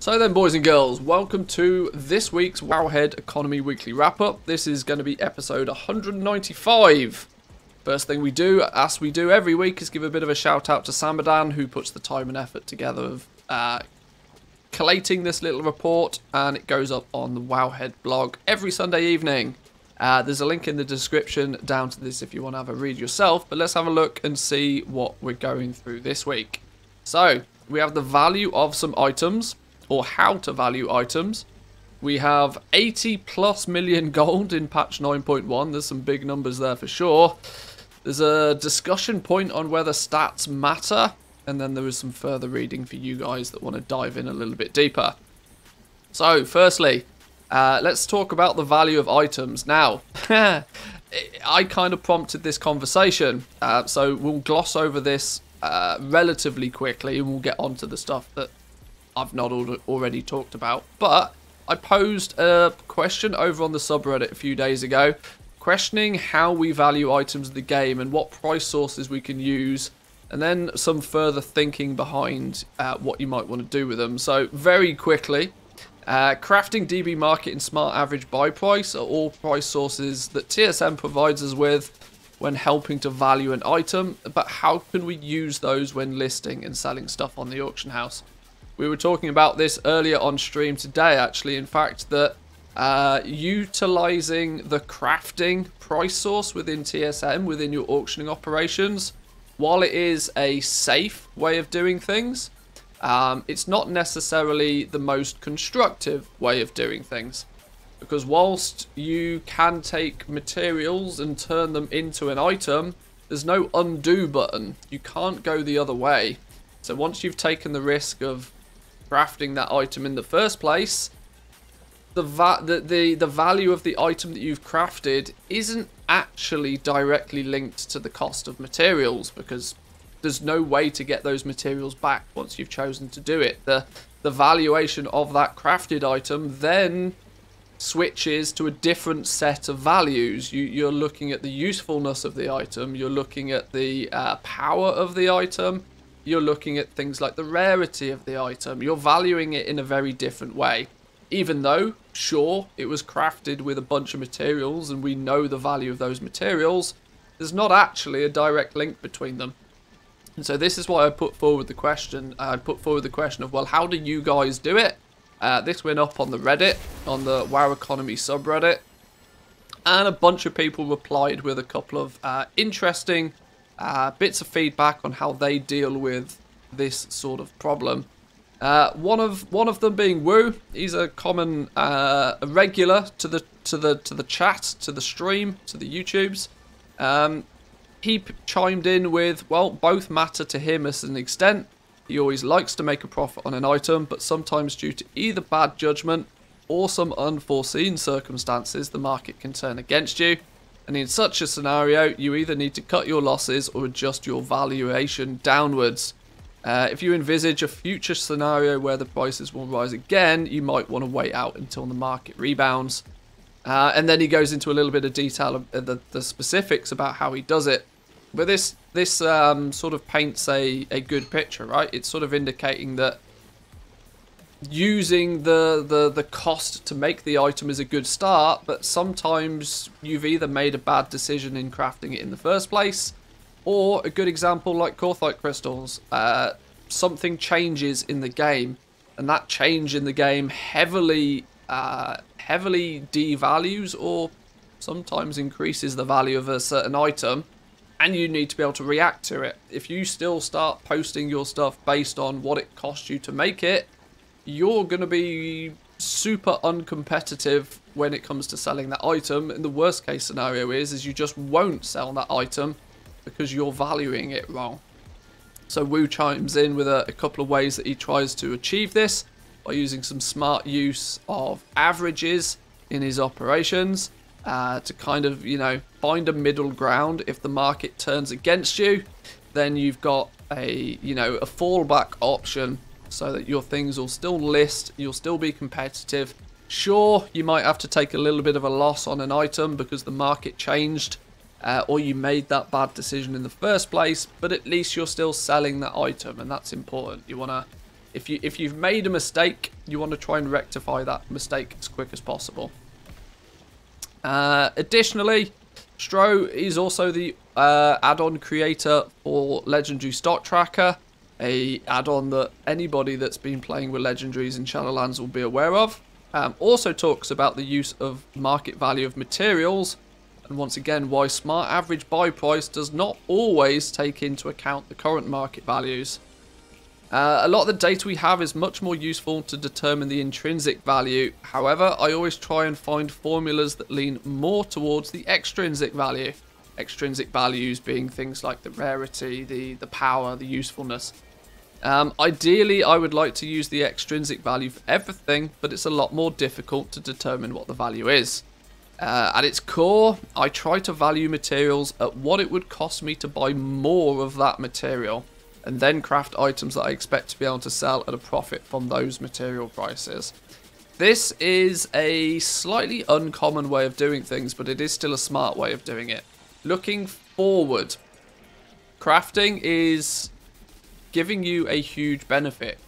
So then, boys and girls, welcome to this week's Wowhead Economy Weekly Wrap-Up. This is going to be episode 195. First thing we do, as we do every week, is give a bit of a shout out to Samadan, who puts the time and effort together of collating this little report, and it goes up on the Wowhead blog every Sunday evening. There's a link in the description down to this if you want to have a read yourself, but let's have a look and see what we're going through this week. So, we have the value of some items, or how to value items. We have 80 plus million gold in patch 9.1. There's some big numbers there for sure. There's a discussion point on whether stats matter, and then there is some further reading for you guys that want to dive in a little bit deeper. So, firstly, let's talk about the value of items. Now, I kind of prompted this conversation, so we'll gloss over this relatively quickly, and we'll get on to the stuff that I've not already talked about. But I posed a question over on the subreddit a few days ago, questioning how we value items in the game and what price sources we can use, and then some further thinking behind what you might want to do with them. So very quickly, crafting, DB market, and smart average buy price are all price sources that TSM provides us with when helping to value an item, but how can we use those when listing and selling stuff on the auction house? We were talking about this earlier on stream today, actually, in fact, that utilizing the crafting price source within TSM, within your auctioning operations, while it is a safe way of doing things, it's not necessarily the most constructive way of doing things. Because whilst you can take materials and turn them into an item, there's no undo button. You can't go the other way. So once you've taken the risk of crafting that item in the first place, the value of the item that you've crafted isn't actually directly linked to the cost of materials, because there's no way to get those materials back once you've chosen to do it. The valuation of that crafted item then switches to a different set of values. You're looking at the usefulness of the item, you're looking at the power of the item, you're looking at things like the rarity of the item. You're valuing it in a very different way. Even though, sure, it was crafted with a bunch of materials and we know the value of those materials, there's not actually a direct link between them. And so this is why I put forward the question. Of, well, how do you guys do it? This went up on the Reddit, on the WoW Economy subreddit, and a bunch of people replied with a couple of interesting bits of feedback on how they deal with this sort of problem. One of them being Woo. He's a common a regular to the chat, to the stream, to the YouTubes. He chimed in with, well, both matter to him as an extent. He always likes to make a profit on an item, but sometimes due to either bad judgment or some unforeseen circumstances, the market can turn against you. And in such a scenario, you either need to cut your losses or adjust your valuation downwards. If you envisage a future scenario where the prices will rise again, you might want to wait out until the market rebounds. And then he goes into a little bit of detail of the specifics about how he does it. But this sort of paints a good picture, right? It's sort of indicating that using the cost to make the item is a good start, but sometimes you've either made a bad decision in crafting it in the first place, or a good example like Corthite crystals. Something changes in the game, and that change in the game heavily devalues or sometimes increases the value of a certain item, and you need to be able to react to it. If you still start posting your stuff based on what it cost you to make it, you're going to be super uncompetitive when it comes to selling that item. And the worst case scenario is you just won't sell that item because you're valuing it wrong. So Wu chimes in with a couple of ways that he tries to achieve this by using some smart use of averages in his operations to kind of, find a middle ground. If the market turns against you, then you've got a fallback option so that your things will still list, you'll still be competitive. Sure, you might have to take a little bit of a loss on an item because the market changed, or you made that bad decision in the first place, but at least you're still selling that item, and that's important. You want to If you've made a mistake, you want to try and rectify that mistake as quick as possible. Additionally, Stro is also the add-on creator for Legendary Stock Tracker, a add-on that anybody that's been playing with Legendaries in Shadowlands will be aware of. Also talks about the use of market value of materials, and once again why smart average buy price does not always take into account the current market values. A lot of the data we have is much more useful to determine the intrinsic value. However, I always try and find formulas that lean more towards the extrinsic value. Extrinsic values being things like the rarity, the power, the usefulness. Ideally, I would like to use the extrinsic value for everything, but it's a lot more difficult to determine what the value is. At its core, I try to value materials at what it would cost me to buy more of that material, and then craft items that I expect to be able to sell at a profit from those material prices. This is a slightly uncommon way of doing things, but it is still a smart way of doing it. Looking forward, crafting is giving you a huge benefit.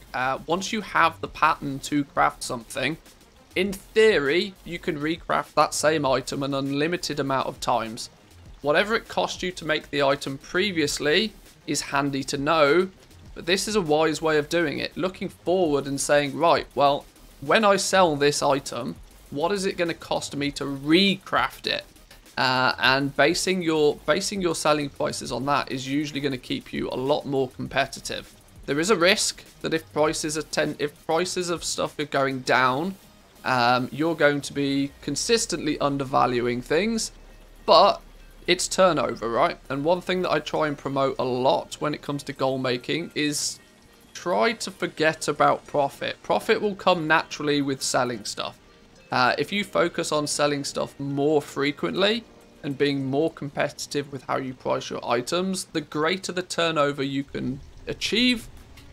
Once you have the pattern to craft something, in theory, you can recraft that same item an unlimited amount of times. Whatever it cost you to make the item previously is handy to know, but this is a wise way of doing it. Looking forward and saying, right, well, when I sell this item, what is it going to cost me to recraft it? And basing your selling prices on that is usually going to keep you a lot more competitive. There is a risk that if prices of stuff are going down, you're going to be consistently undervaluing things, but it's turnover, right? And one thing that I try and promote a lot when it comes to gold making is try to forget about profit. Profit will come naturally with selling stuff. If you focus on selling stuff more frequently and being more competitive with how you price your items, the greater the turnover you can achieve.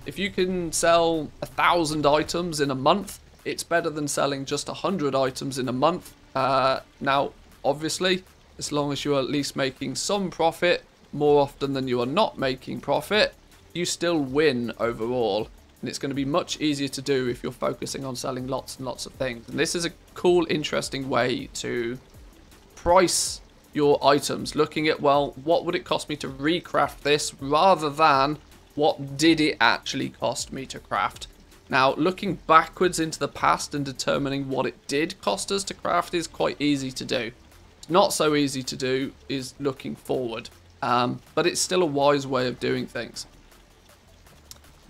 If you can sell 1,000 items in a month, it's better than selling just 100 items in a month. Now, obviously, as long as you're at least making some profit more often than you are not making profit, you still win overall. And it's going to be much easier to do if you're focusing on selling lots and lots of things. And this is a cool, interesting way to price your items, looking at, well, what would it cost me to recraft this rather than what did it actually cost me to craft. Now, looking backwards into the past and determining what it did cost us to craft is quite easy to do. Not so easy to do is looking forward, but it's still a wise way of doing things.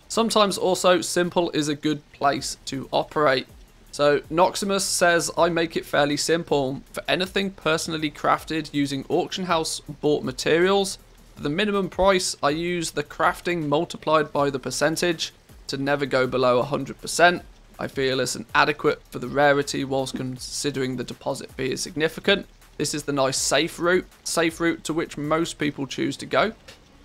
Sometimes also simple is a good place to operate. So Noximus says, I make it fairly simple. For anything personally crafted using auction house bought materials, for the minimum price I use the crafting multiplied by the percentage to never go below 100%. I feel it's an adequate for the rarity whilst considering the deposit fee is significant. This is the nice safe route to which most people choose to go.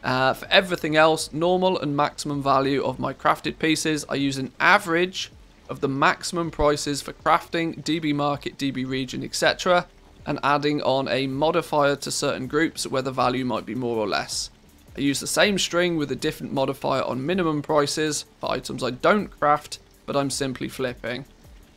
For everything else, normal and maximum value of my crafted pieces, I use an average of the maximum prices for crafting, DB market, DB region, etc. and adding on a modifier to certain groups where the value might be more or less. I use the same string with a different modifier on minimum prices for items I don't craft, but I'm simply flipping.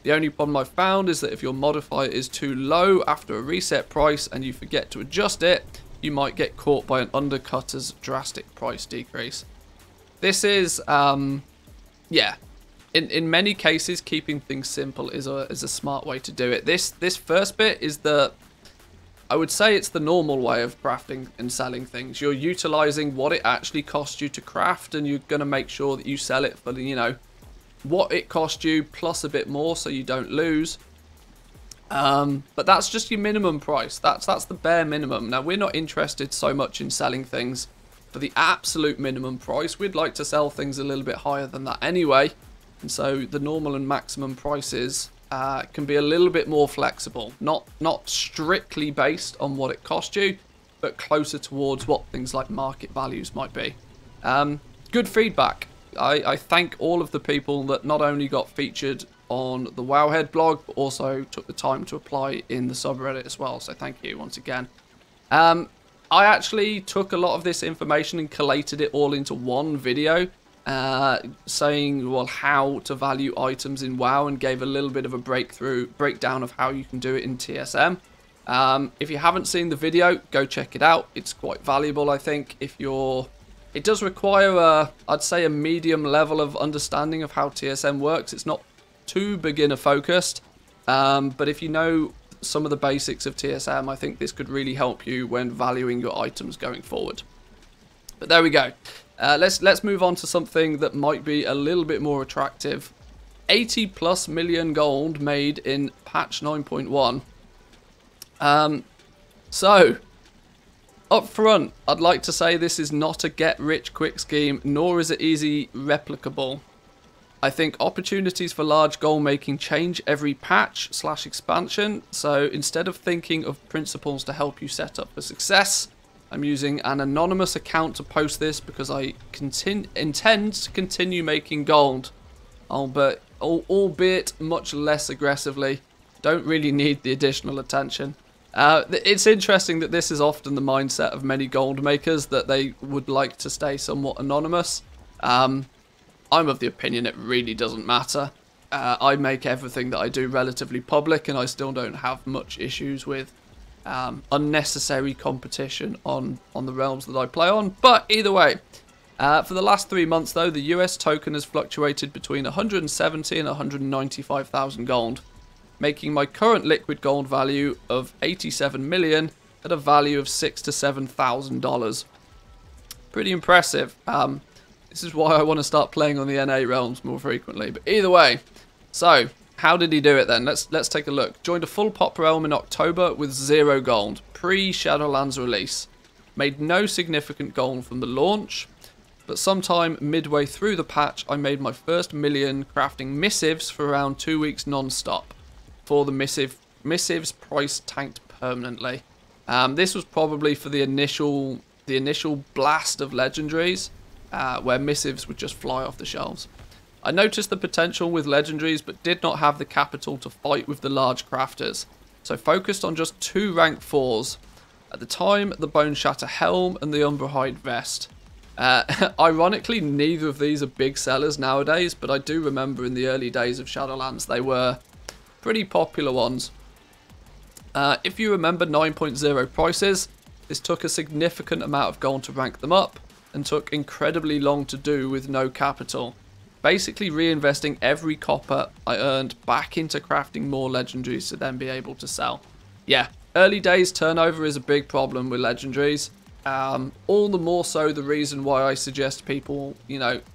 The only problem I've found is that if your modifier is too low after a reset price and you forget to adjust it, you might get caught by an undercutter's drastic price decrease. This is, yeah, in many cases, keeping things simple is a smart way to do it. This first bit is I would say it's the normal way of crafting and selling things. You're utilizing what it actually costs you to craft, and you're going to make sure that you sell it for, you know, what it cost you plus a bit more so you don't lose. But that's just your minimum price. That's the bare minimum. Now, we're not interested so much in selling things for the absolute minimum price. We'd like to sell things a little bit higher than that anyway. And so the normal and maximum prices can be a little bit more flexible. Not strictly based on what it cost you, but closer towards what things like market values might be. Good feedback. I thank all of the people that not only got featured on the Wowhead blog, but also took the time to apply in the subreddit as well. So thank you once again. I actually took a lot of this information and collated it all into one video. saying, well, how to value items in WoW, and gave a little bit of a breakdown of how you can do it in TSM. If you haven't seen the video, go check it out. It's quite valuable, I think. It does require I'd say a medium level of understanding of how TSM works. It's not too beginner focused, but if you know some of the basics of TSM, I think this could really help you when valuing your items going forward. But there we go. Let's move on to something that might be a little bit more attractive. 80+ million gold made in patch 9.1. So, up front, I'd like to say this is not a get-rich-quick scheme, nor is it easy replicable. I think opportunities for large goal making change every patch/expansion, so instead of thinking of principles to help you set up for success, I'm using an anonymous account to post this because I intend to continue making gold, albeit much less aggressively. Don't really need the additional attention. It's interesting that this is often the mindset of many gold makers, that they would like to stay somewhat anonymous. I'm of the opinion it really doesn't matter. I make everything that I do relatively public, and I still don't have much issues with unnecessary competition on the realms that I play on. But either way, for the last 3 months though, the US token has fluctuated between 170 and 195,000 gold, making my current liquid gold value of 87 million at a value of $6,000 to $7,000. Pretty impressive. This is why I want to start playing on the NA realms more frequently. But either way, so how did he do it then? Let's take a look. Joined a full pop realm in October with 0 gold, pre-Shadowlands release. Made no significant gold from the launch, but sometime midway through the patch, I made my first million crafting missives for around 2 weeks non-stop. For the missives price tanked permanently. This was probably for the initial blast of legendaries, where missives would just fly off the shelves. I noticed the potential with legendaries, but did not have the capital to fight with the large crafters, so focused on just 2 rank 4s. At the time, the Bone Shatter Helm and the Umberhide Vest. Ironically, neither of these are big sellers nowadays, but I do remember in the early days of Shadowlands they were pretty popular ones. If you remember 9.0 prices, this took a significant amount of gold to rank them up, and took incredibly long to do with no capital. Basically reinvesting every copper I earned back into crafting more legendaries to then be able to sell. Yeah, early days turnover is a big problem with legendaries. All the more so the reason why I suggest people,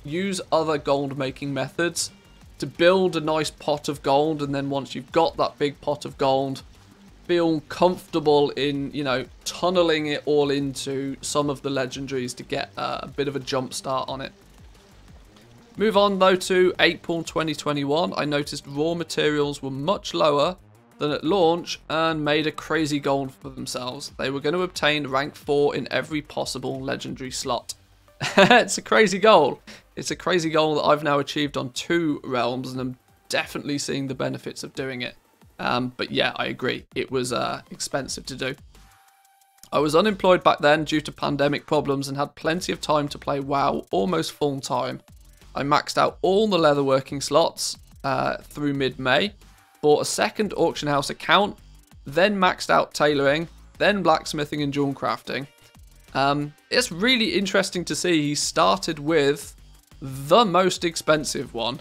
use other gold making methods to build a nice pot of gold, and then once you've got that big pot of gold, feel comfortable in, tunneling it all into some of the legendaries to get a bit of a jump start on it. Move on though to April 2021, I noticed raw materials were much lower than at launch and made a crazy goal for themselves. They were going to obtain rank 4 in every possible legendary slot. It's a crazy goal. It's a crazy goal that I've now achieved on 2 realms, and I'm definitely seeing the benefits of doing it. But yeah, I agree. It was expensive to do. I was unemployed back then due to pandemic problems and had plenty of time to play WoW almost full time. I maxed out all the leatherworking slots through mid-May, bought a second auction house account, then maxed out tailoring, then blacksmithing and jewel crafting. It's really interesting to see he started with the most expensive one.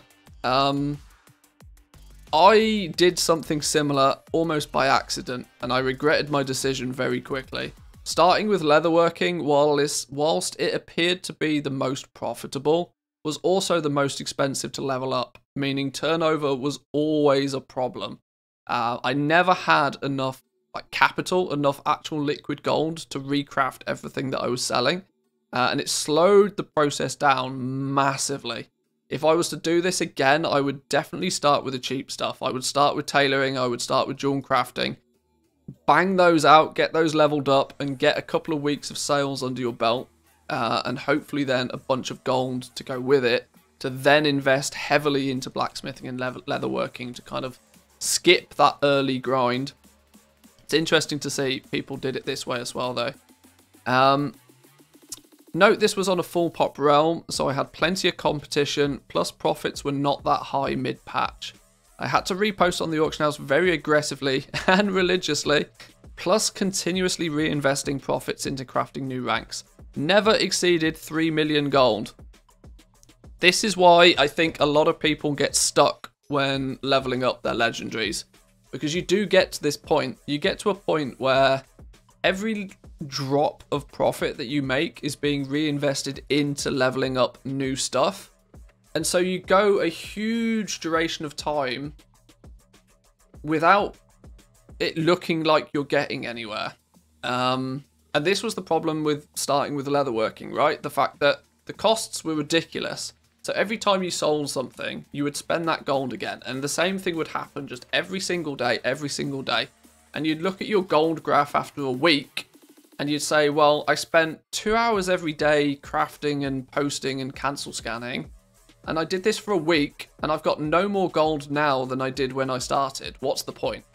I did something similar almost by accident, and I regretted my decision very quickly. Starting with leatherworking, whilst it appeared to be the most profitable, was also the most expensive to level up, meaning turnover was always a problem. I never had enough capital, enough actual liquid gold to recraft everything that I was selling, and it slowed the process down massively. If I was to do this again, I would definitely start with the cheap stuff. I would start with tailoring, I would start with jewel crafting. Bang those out, get those leveled up, and get a couple of weeks of sales under your belt. And hopefully then a bunch of gold to go with it, to then invest heavily into blacksmithing and leatherworking to kind of skip that early grind. It's interesting to see people did it this way as well though. Note this was on a full pop realm, so I had plenty of competition, plus profits were not that high mid-patch. I had to repost on the auction house very aggressively and religiously, plus continuously reinvesting profits into crafting new ranks. Never exceeded 3 million gold. This is why I think a lot of people get stuck when leveling up their legendaries. Because you do get to this point. You get to a point where every drop of profit that you make is being reinvested into leveling up new stuff. And so you go a huge duration of time without it looking like you're getting anywhere. And this was the problem with starting with leatherworking, right? The fact that the costs were ridiculous. So every time you sold something, you would spend that gold again. And the same thing would happen just every single day, And you'd look at your gold graph after a week, and you'd say, well, I spent 2 hours every day crafting and posting and cancel scanning. And I did this for a week, and I've got no more gold now than I did when I started. What's the point?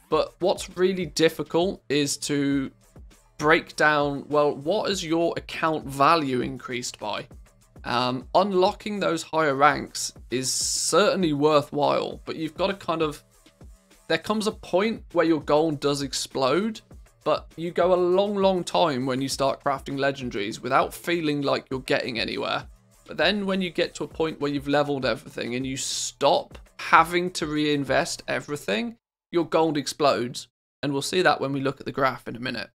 But what's really difficult is to break down, well, what has your account value increased by? Unlocking those higher ranks is certainly worthwhile, but you've got to kind of... There comes a point where your gold does explode, but you go a long time when you start crafting legendaries without feeling like you're getting anywhere. But then when you get to a point where you've leveled everything and you stop having to reinvest everything, your gold explodes. And we'll see that when we look at the graph in a minute.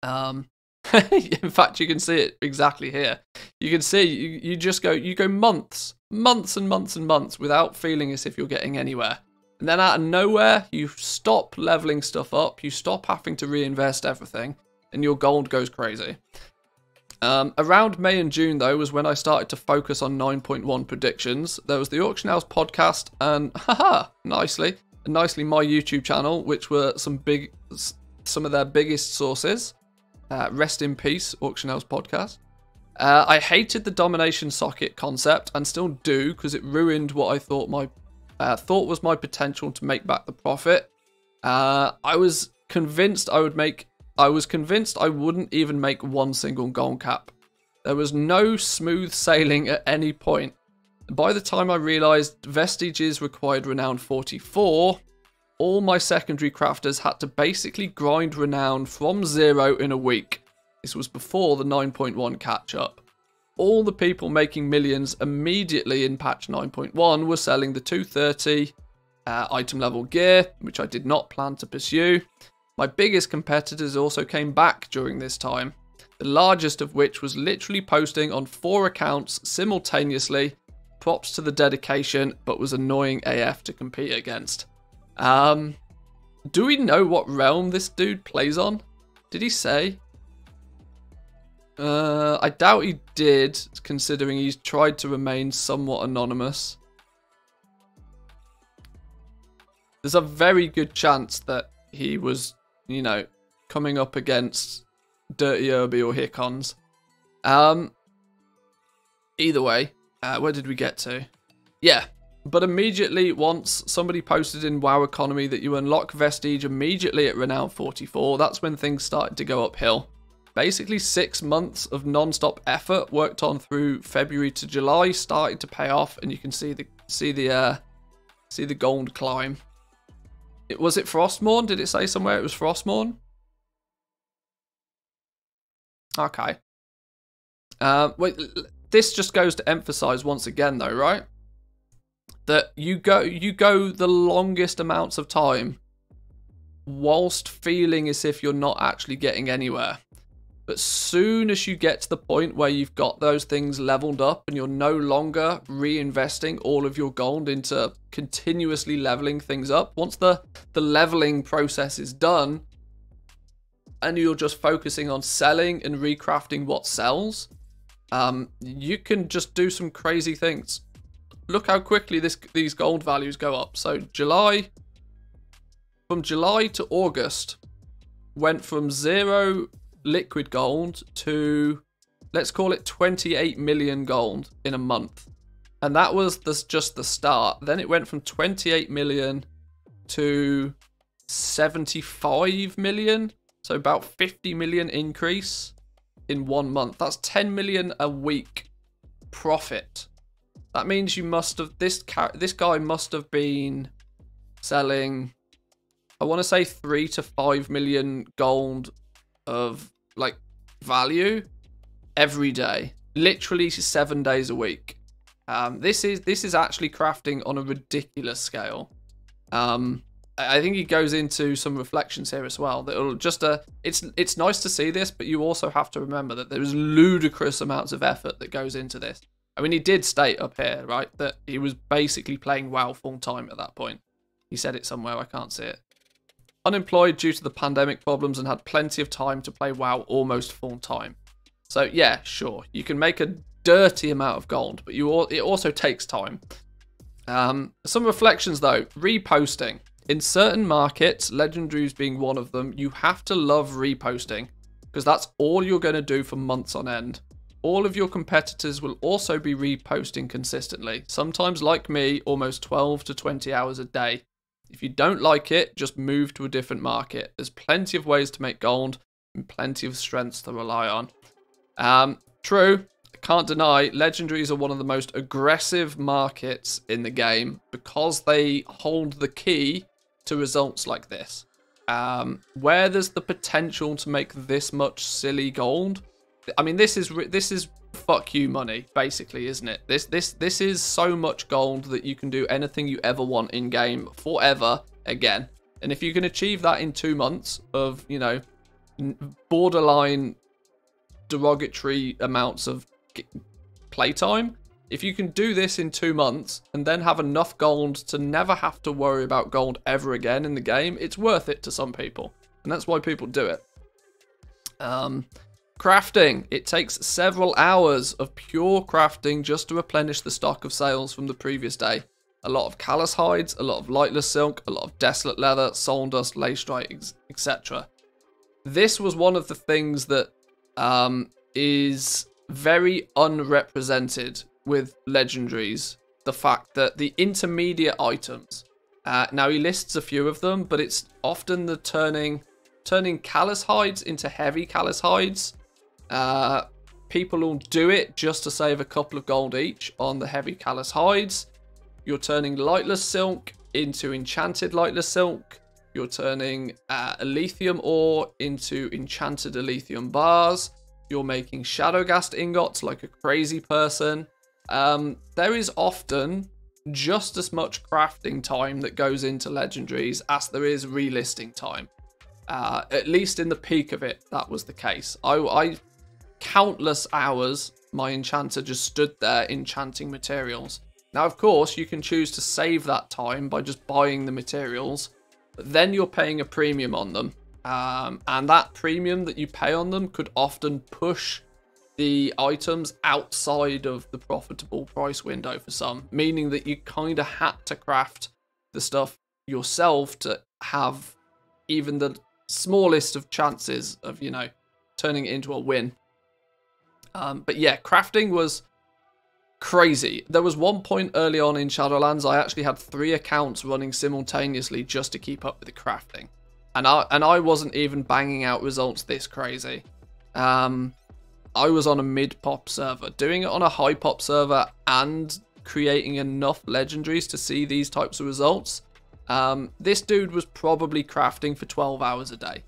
In fact, you can see it exactly here. You can see you go months without feeling as if you're getting anywhere. And then out of nowhere, you stop leveling stuff up, you stop having to reinvest everything, and your gold goes crazy. Around May and June, though, was when I started to focus on 9.1 predictions. There was the Auction House podcast and, nicely my YouTube channel, which were some of their biggest sources. Rest in peace, Auction House podcast. I hated the domination socket concept and still do, because it ruined what I thought was my potential to make back the profit. I was convinced I wouldn't even make one single gold cap. There was no smooth sailing at any point. By the time I realised Vestiges required Renown 44, all my secondary crafters had to basically grind Renown from 0 in a week. This was before the 9.1 catch-up. All the people making millions immediately in patch 9.1 were selling the 230 item level gear, which I did not plan to pursue. My biggest competitors also came back during this time, the largest of which was literally posting on 4 accounts simultaneously. Props to the dedication, but was annoying AF to compete against. Do we know what realm this dude plays on? Did he say? I doubt he did, considering he's tried to remain somewhat anonymous. There's a very good chance that he was, you know, coming up against Dirty Irby or Hickons. Either way, where did we get to? Yeah. But immediately, once somebody posted in WoW Economy that you unlock Vestige immediately at Renown 44, that's when things started to go uphill. Basically, 6 months of non-stop effort worked on through February to July started to pay off, and you can see the gold climb. Was it Frostmourne? Did it say somewhere it was Frostmourne? Okay. Wait, this just goes to emphasize once again, though, right? That you go the longest amounts of time whilst feeling as if you're not actually getting anywhere. But soon as you get to the point where you've got those things leveled up and you're no longer reinvesting all of your gold into continuously leveling things up, once the leveling process is done and you're just focusing on selling and recrafting what sells, you can just do some crazy things. Look how quickly these gold values go up. So from July to August, went from 0 liquid gold to, let's call it 28 million gold in a month. And that was just the start. Then it went from 28 million to 75 million. So about 50 million increase. in 1 month. That's 10 million a week profit. That means you must have, this guy must have been selling, I want to say 3 to 5 million gold of like value every day, literally 7 days a week. This is actually crafting on a ridiculous scale. I think he goes into some reflections here as well. That'll just it's nice to see this, but you also have to remember that there's ludicrous amounts of effort that goes into this. I mean, he did state up here, right, that he was basically playing WoW full time at that point. He said it somewhere, I can't see it. Unemployed due to the pandemic problems and had plenty of time to play WoW almost full time. So yeah, sure, you can make a dirty amount of gold, but it also takes time. Some reflections though. Reposting. In certain markets, legendaries being one of them, you have to love reposting because that's all you're going to do for months on end. All of your competitors will also be reposting consistently, sometimes like me, almost 12 to 20 hours a day. If you don't like it, just move to a different market. There's plenty of ways to make gold and plenty of strengths to rely on. True, I can't deny, legendaries are one of the most aggressive markets in the game because they hold the key to results like this. Where there's the potential to make this much silly gold, I mean, this is fuck you money, basically, isn't it? This is so much gold that you can do anything you ever want in game forever again. And if you can achieve that in 2 months of, you know, borderline derogatory amounts of playtime, if you can do this in 2 months and then have enough gold to never have to worry about gold ever again in the game, it's worth it to some people. And that's why people do it. Crafting. It takes several hours of pure crafting just to replenish the stock of sales from the previous day. A lot of callous hides, a lot of lightless silk, a lot of desolate leather, soul dust, lacestrite, etc. This was one of the things that is very unrepresented with legendaries. The fact that the intermediate items, now he lists a few of them, but it's often the turning callous hides into heavy callous hides. People will do it just to save a couple of gold each on the heavy callous hides. You're turning lightless silk into enchanted lightless silk. You're turning Elithium ore into enchanted Elithium bars. You're making Shadowghast ingots like a crazy person. There is often just as much crafting time that goes into legendaries as there is relisting time. At least in the peak of it, that was the case. I countless hours, my enchanter just stood there enchanting materials. Now, of course, you can choose to save that time by just buying the materials, but then you're paying a premium on them. And that premium that you pay on them could often push the items outside of the profitable price window for some, meaning that you kind of had to craft the stuff yourself to have even the smallest of chances of, you know, turning it into a win. But yeah, crafting was crazy. There was one point early on in Shadowlands, I actually had 3 accounts running simultaneously just to keep up with the crafting. And I wasn't even banging out results this crazy. I was on a mid-pop server. Doing it on a high-pop server and creating enough legendaries to see these types of results. This dude was probably crafting for 12 hours a day.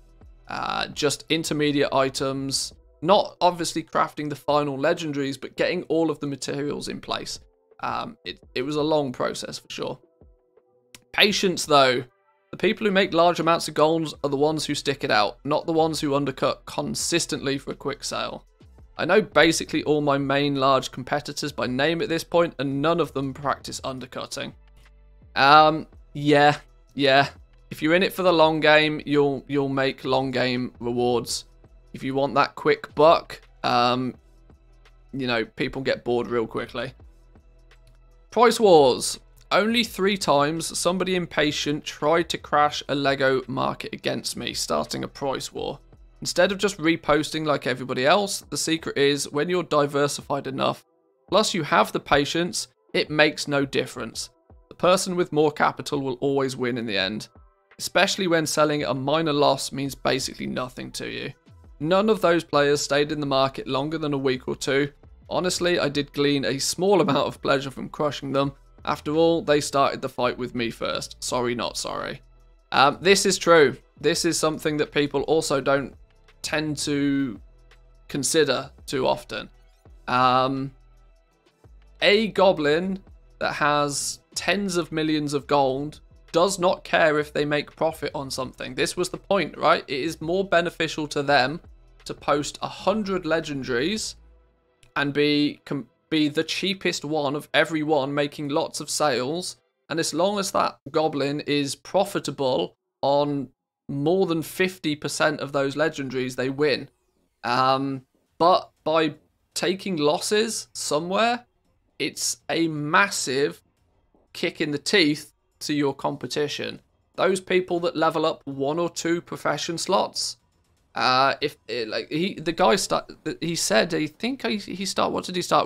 Just intermediate items. Not obviously crafting the final legendaries, but getting all of the materials in place. It was a long process for sure. Patience though. The people who make large amounts of gold are the ones who stick it out, not the ones who undercut consistently for a quick sale. I know basically all my main large competitors by name at this point, and none of them practice undercutting. Yeah. If you're in it for the long game, you'll make long game rewards. If you want that quick buck, you know, people get bored real quickly. Price wars. Only 3 times somebody impatient tried to crash a Lego market against me, starting a price war. Instead of just reposting like everybody else, the secret is when you're diversified enough, plus you have the patience, it makes no difference. The person with more capital will always win in the end, especially when selling a minor loss means basically nothing to you. None of those players stayed in the market longer than a week or two. Honestly, I did glean a small amount of pleasure from crushing them. After all, they started the fight with me first. Sorry, not sorry. This is true. This is something that people also don't tend to consider too often. A goblin that has tens of millions of gold does not care if they make profit on something. This was the point, right? It is more beneficial to them to post 100 legendaries and be the cheapest one of every one, making lots of sales. And as long as that goblin is profitable on more than 50% of those legendaries, they win. But by taking losses somewhere, it's a massive kick in the teeth to your competition. Those people that level up 1 or 2 profession slots, what did he start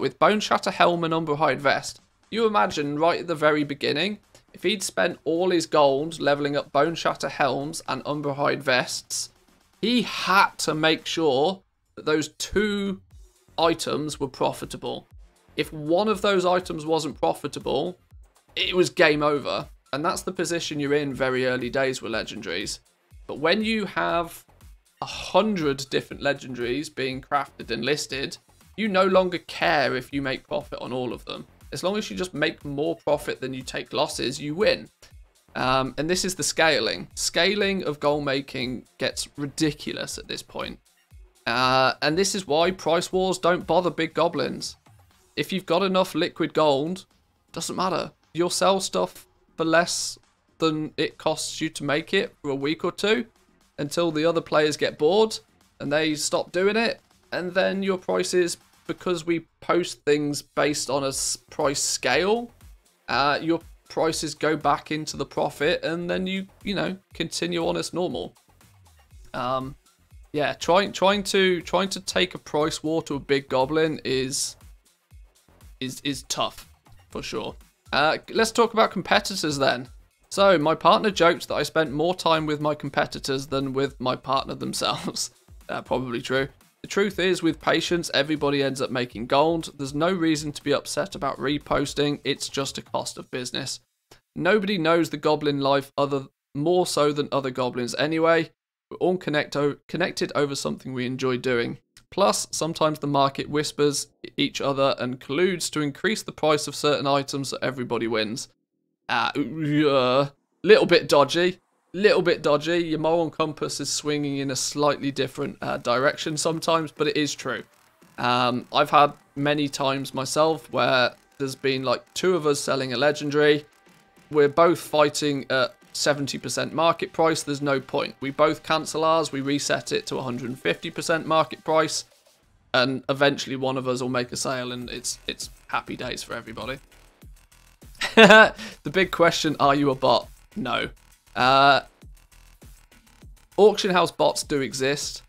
with? Bone Shatter Helm and Umberhide Vest. You imagine right at the very beginning, if he'd spent all his gold leveling up Bone Shatter Helms and Umberhide Vests, he had to make sure that those 2 items were profitable. If one of those items wasn't profitable, it was game over. And that's the position you're in very early days with legendaries. But when you have 100 different legendaries being crafted and listed, you no longer care if you make profit on all of them. As long as you just make more profit than you take losses, you win. And this is the scaling. Scaling of gold making gets ridiculous at this point. And this is why price wars don't bother big goblins. If you've got enough liquid gold, doesn't matter. You'll sell stuff for less than it costs you to make it for a week or 2 until the other players get bored and they stop doing it. And then your prices, because we post things based on a price scale, your prices go back into the profit, and then you continue on as normal. Yeah, trying to take a price war to a big goblin is tough for sure. Let's talk about competitors then. So my partner joked that I spent more time with my competitors than with my partner themselves. Probably true. The truth is, with patience, everybody ends up making gold. There's no reason to be upset about reposting. It's just a cost of business. Nobody knows the goblin life more so than other goblins anyway. We're all connected over something we enjoy doing. Plus, sometimes the market whispers each other and colludes to increase the price of certain items so everybody wins. Little bit dodgy. Your moral compass is swinging in a slightly different direction sometimes, but it is true. I've had many times myself where there's been like 2 of us selling a legendary. We're both fighting at 70% market price. There's no point. We both cancel ours. We reset it to 150% market price, and eventually one of us will make a sale, and it's happy days for everybody. The big question: are you a bot? No. Auction house bots do exist,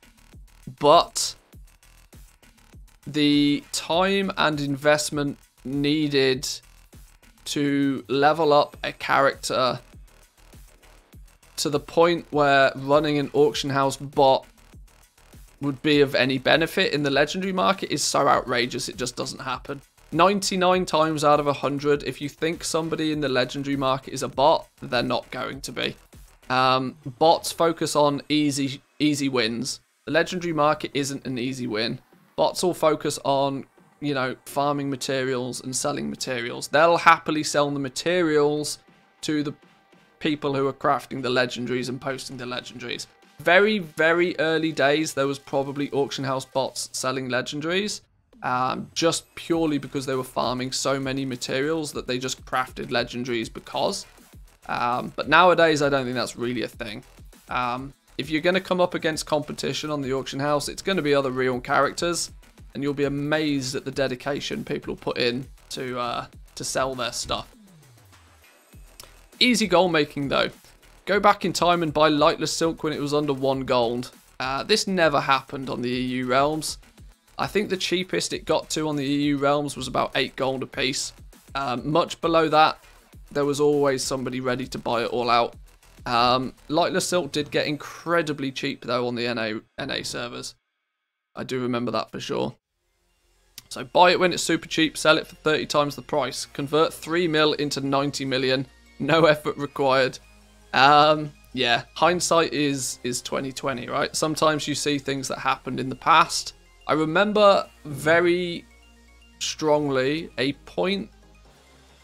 but the time and investment needed to level up a character to the point where running an auction house bot would be of any benefit in the legendary market is so outrageous it just doesn't happen. 99 times out of 100, if you think somebody in the legendary market is a bot, they're not going to be. Bots focus on easy wins. The legendary market isn't an easy win. Bots will focus on, farming materials and selling materials. They'll happily sell the materials to the people who are crafting the legendaries and posting the legendaries. Very, very early days, there was probably auction house bots selling legendaries, just purely because they were farming so many materials that they just crafted legendaries because. But nowadays, I don't think that's really a thing. If you're going to come up against competition on the auction house, it's going to be other real characters, and you'll be amazed at the dedication people will put in to sell their stuff. Easy gold making though. Go back in time and buy Lightless Silk when it was under 1 gold. This never happened on the EU realms. I think the cheapest it got to on the EU realms was about 8 gold a piece. Much below that, there was always somebody ready to buy it all out. Lightless Silk did get incredibly cheap though on the NA servers. I do remember that for sure. So buy it when it's super cheap, sell it for 30 times the price. Convert 3 mil into 90 million. No effort required. Yeah, hindsight is 2020, right? Sometimes you see things that happened in the past. I remember very strongly a point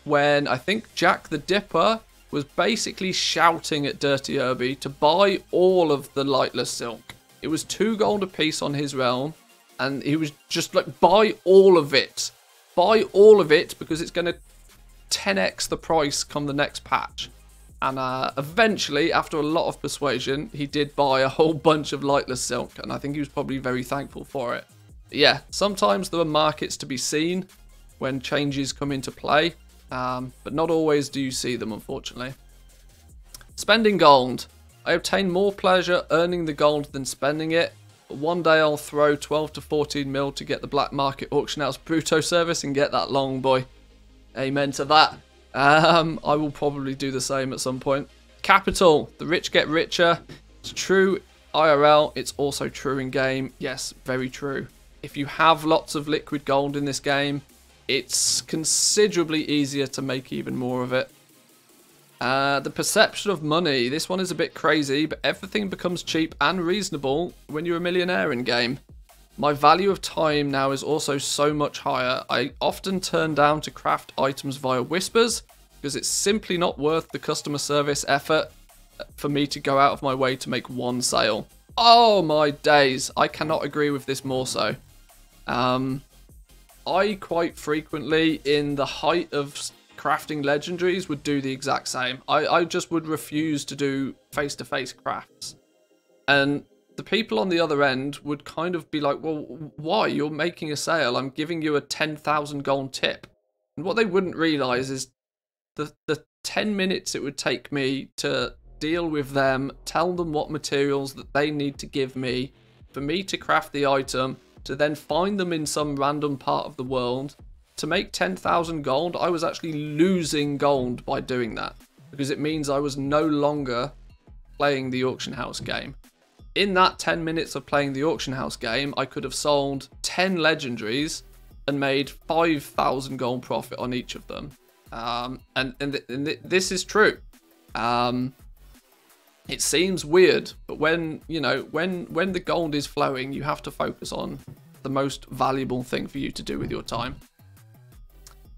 when I think Jack the Dipper was basically shouting at Dirty Irby to buy all of the lightless silk. It was 2 gold a piece on his realm, and he was just like, buy all of it. Buy all of it because it's going to 10x the price come the next patch. And eventually, after a lot of persuasion, he did buy a whole bunch of lightless silk, and I think he was probably very thankful for it. But yeah, sometimes there are markets to be seen when changes come into play, but not always do you see them, unfortunately. Spending gold. I obtain more pleasure earning the gold than spending it. But one day I'll throw 12 to 14 mil to get the black market auction house Bruto service and get that long boy. Amen to that. I will probably do the same at some point. Capital. The rich get richer. It's true IRL. It's also true in game. Yes, very true. If you have lots of liquid gold in this game, it's considerably easier to make even more of it. The perception of money. This one is a bit crazy, but everything becomes cheap and reasonable when you're a millionaire in game. My value of time now is also so much higher. I often turn down to craft items via whispers because it's simply not worth the customer service effort for me to go out of my way to make one sale. Oh my days, I cannot agree with this more so. I quite frequently, in the height of crafting legendaries, would do the exact same. I just would refuse to do face-to-face crafts. And the people on the other end would kind of be like, well, why? You're making a sale. I'm giving you a 10,000 gold tip. And what they wouldn't realise is the 10 minutes it would take me to deal with them, tell them what materials that they need to give me, for me to craft the item, to then find them in some random part of the world. To make 10,000 gold, I was actually losing gold by doing that, because it means I was no longer playing the auction house game. In that 10 minutes of playing the auction house game, I could have sold 10 legendaries and made 5,000 gold profit on each of them. This is true. It seems weird, but when the gold is flowing, you have to focus on the most valuable thing for you to do with your time.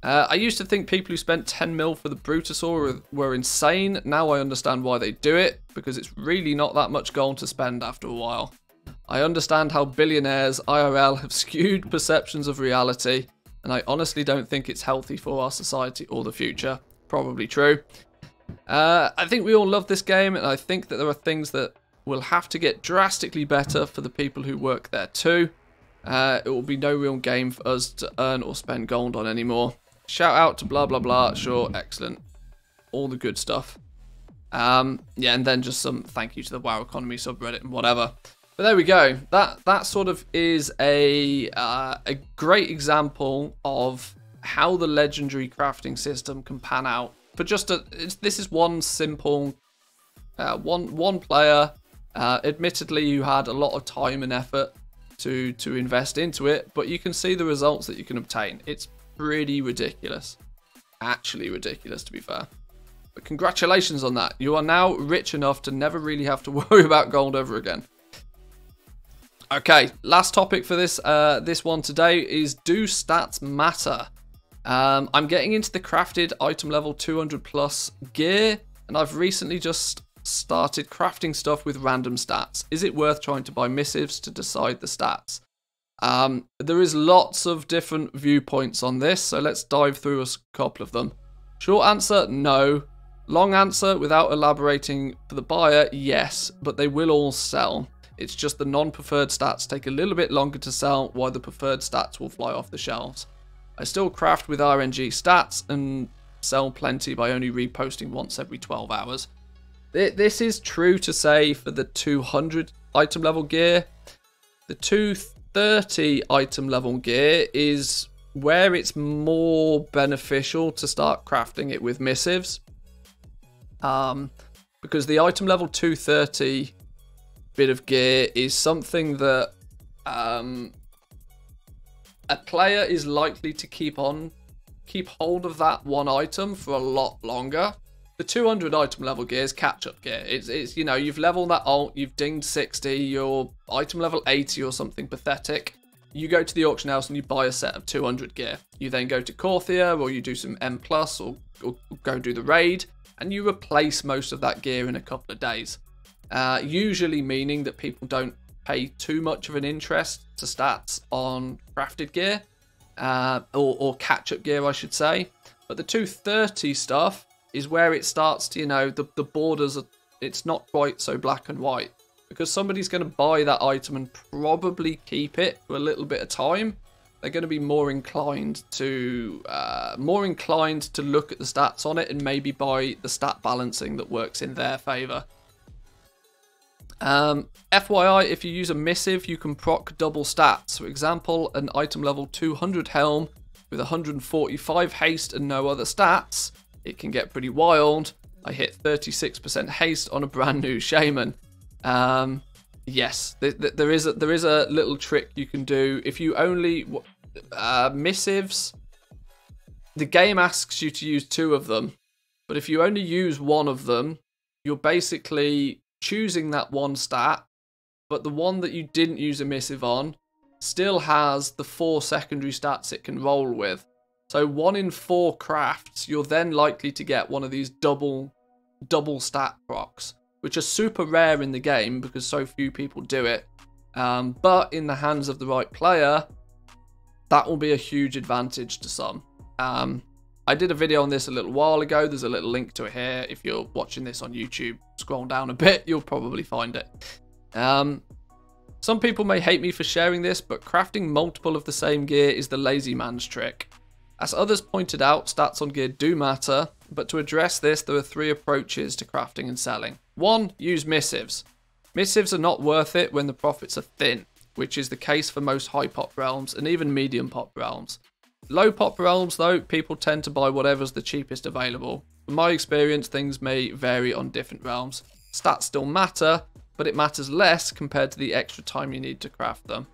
I used to think people who spent 10 mil for the Brutosaur were insane. Now I understand why they do it, because it's really not that much gold to spend after a while. I understand how billionaires IRL have skewed perceptions of reality, and I honestly don't think it's healthy for our society or the future. Probably true. I think we all love this game, and I think that there are things that will have to get drastically better for the people who work there too. It will be no real game for us to earn or spend gold on anymore. Shout out to blah blah blah. Sure, excellent, all the good stuff. Yeah, and then just some thank you to the WoW Economy subreddit and whatever. But there we go. That sort of is a great example of how the legendary crafting system can pan out. But just this is one simple one player. Admittedly, you had a lot of time and effort to invest into it, but you can see the results that you can obtain. It's pretty ridiculous. Actually ridiculous, to be fair. But congratulations on that. You are now rich enough to never really have to worry about gold ever again. Okay, last topic for this one today is, do stats matter? I'm getting into the crafted item level 200 plus gear, and I've recently just started crafting stuff with random stats. Is it worth trying to buy missives to decide the stats? There is lots of different viewpoints on this, so let's dive through a couple of them. Short answer, no. Long answer, without elaborating for the buyer, yes, but they will all sell. It's just the non-preferred stats take a little bit longer to sell, while the preferred stats will fly off the shelves. I still craft with RNG stats and sell plenty by only reposting once every 12 hours. This is true to say for the 200 item level gear. The 230 item level gear is where it's more beneficial to start crafting it with missives. Because the item level 230 bit of gear is something that a player is likely to keep hold of that one item for a lot longer. The 200 item level gear is catch-up gear. It's you know, you've leveled that ult, you've dinged 60, you're item level 80 or something pathetic. You go to the auction house and you buy a set of 200 gear. You then go to Corthia, or you do some M+, or go do the raid, and you replace most of that gear in a couple of days. Usually meaning that people don't pay too much of an interest to stats on crafted gear, or catch-up gear, I should say. But the 230 stuff is where it starts to, you know, the borders are, it's not quite so black and white. Because somebody's going to buy that item and probably keep it for a little bit of time. They're going to be more inclined to look at the stats on it and maybe buy the stat balancing that works in their favour. FYI, if you use a missive, you can proc double stats. For example, an item level 200 helm with 145 haste and no other stats. It can get pretty wild. I hit 36% haste on a brand new shaman. Yes, there is a little trick you can do. If you only missives, the game asks you to use 2 of them, but if you only use 1 of them, you're basically choosing that one stat, but the one that you didn't use a missive on still has the 4 secondary stats it can roll with. So 1 in 4 crafts, you're then likely to get one of these double stat procs, which are super rare in the game because so few people do it. But in the hands of the right player, that will be a huge advantage to some. I did a video on this a little while ago. There's a little link to it here. If you're watching this on YouTube, scroll down a bit, you'll probably find it. Some people may hate me for sharing this, but crafting multiple of the same gear is the lazy man's trick. As others pointed out, stats on gear do matter, but to address this, there are 3 approaches to crafting and selling. 1, use missives. Missives are not worth it when the profits are thin, which is the case for most high pop realms and even medium pop realms. Low pop realms though, people tend to buy whatever's the cheapest available. From my experience, things may vary on different realms. Stats still matter, but it matters less compared to the extra time you need to craft them.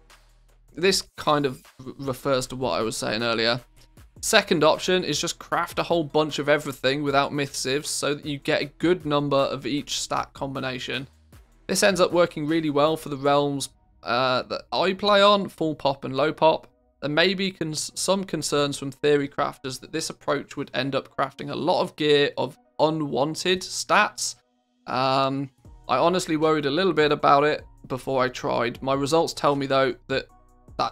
This kind of refers to what I was saying earlier. Second option is just craft a whole bunch of everything without missives so that you get a good number of each stat combination. This ends up working really well for the realms that I play on, full pop and low pop. There may be some concerns from theory crafters that this approach would end up crafting a lot of gear of unwanted stats. I honestly worried a little bit about it before I tried. My results tell me though that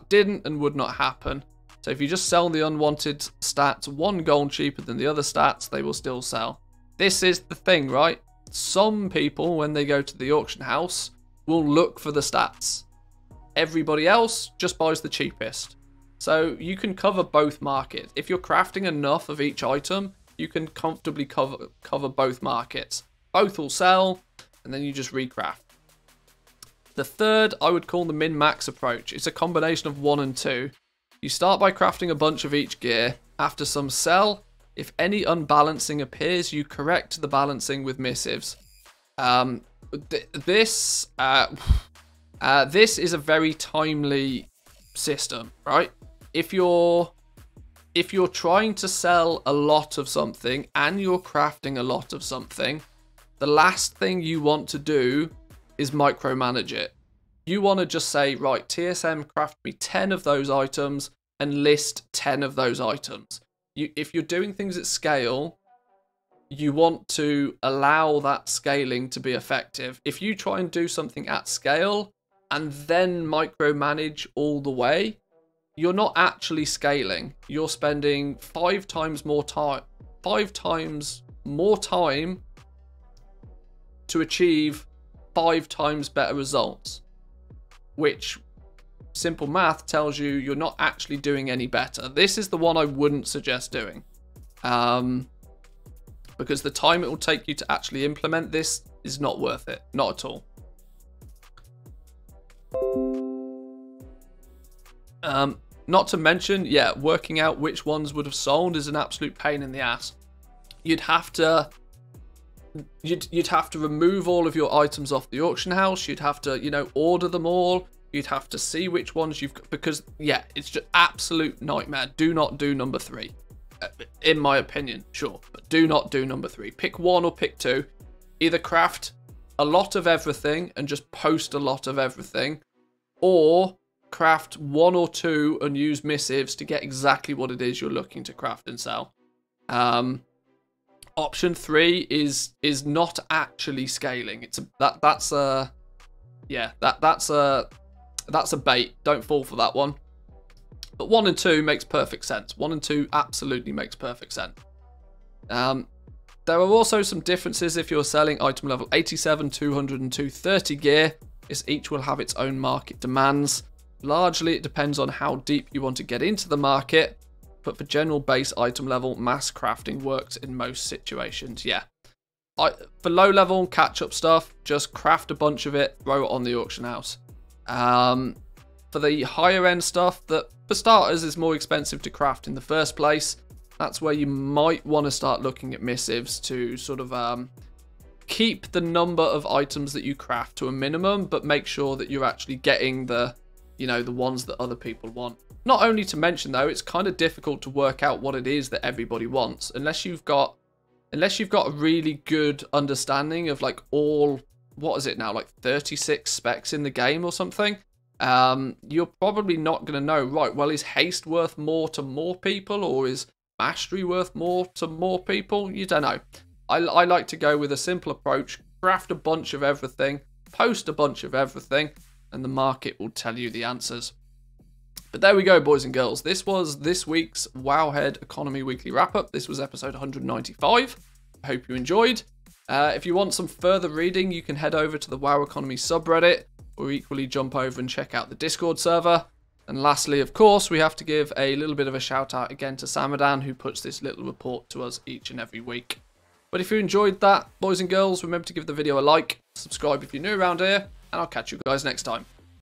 didn't and would not happen. So if you just sell the unwanted stats 1 gold cheaper than the other stats, they will still sell. This is the thing, right? Some people, when they go to the auction house, will look for the stats. Everybody else just buys the cheapest. So you can cover both markets. If you're crafting enough of each item, you can comfortably cover both markets. Both will sell, and then you just recraft. The third, I would call the min-max approach. It's a combination of 1 and 2. You start by crafting a bunch of each gear. After some sell, if any unbalancing appears, you correct the balancing with missives. This is a very timely system, right? If you're trying to sell a lot of something and you're crafting a lot of something, the last thing you want to do is micromanage it. You want to just say, right, TSM, craft me 10 of those items and list 10 of those items. If you're doing things at scale, you want to allow that scaling to be effective. If you try and do something at scale and then micromanage all the way, you're not actually scaling. You're spending 5 times more time to achieve 5 times better results, which simple math tells you you're not actually doing any better. This is the one I wouldn't suggest doing, because the time it will take you to actually implement this is not worth it, not at all. Not to mention, yeah, working out which ones would have sold is an absolute pain in the ass. You'd have to remove all of your items off the auction house. You'd have to, you know, order them all. You'd have to see which ones you've got, because, yeah, it's just absolute nightmare. Do not do number 3. In my opinion, sure. But do not do number 3. Pick 1 or pick 2. Either craft a lot of everything and just post a lot of everything, or craft 1 or 2 and use missives to get exactly what it is you're looking to craft and sell. Option 3 is not actually scaling. It's that's a bait. Don't fall for that one. But 1 and 2 makes perfect sense. 1 and 2 absolutely makes perfect sense. There are also some differences if you're selling item level 87, 200 and 230 gear, as each will have its own market demands. Largely it depends on how deep you want to get into the market, but for general base item level, mass crafting works in most situations, yeah. For low level catch up stuff, just craft a bunch of it, throw it on the auction house. For the higher end stuff, that for starters is more expensive to craft in the first place, that's where you might want to start looking at missives to sort of keep the number of items that you craft to a minimum, but make sure that you're actually getting the, you know, the ones that other people want. Not only to mention though, it's kind of difficult to work out what it is that everybody wants unless you've got a really good understanding of like all, what is it now, like 36 specs in the game or something. You're probably not going to know, right, well, is haste worth more to more people, or is mastery worth more to more people? You don't know. I like to go with a simple approach, craft a bunch of everything, post a bunch of everything, and the market will tell you the answers. But there we go, boys and girls. This was this week's Wowhead Economy Weekly Wrap-Up. This was episode 195. I hope you enjoyed. If you want some further reading, you can head over to the WoW Economy subreddit, or equally jump over and check out the Discord server. And lastly, of course, we have to give a little bit of a shout out again to Samadan, who puts this little report to us each and every week. But if you enjoyed that, boys and girls, remember to give the video a like, subscribe if you're new around here, and I'll catch you guys next time.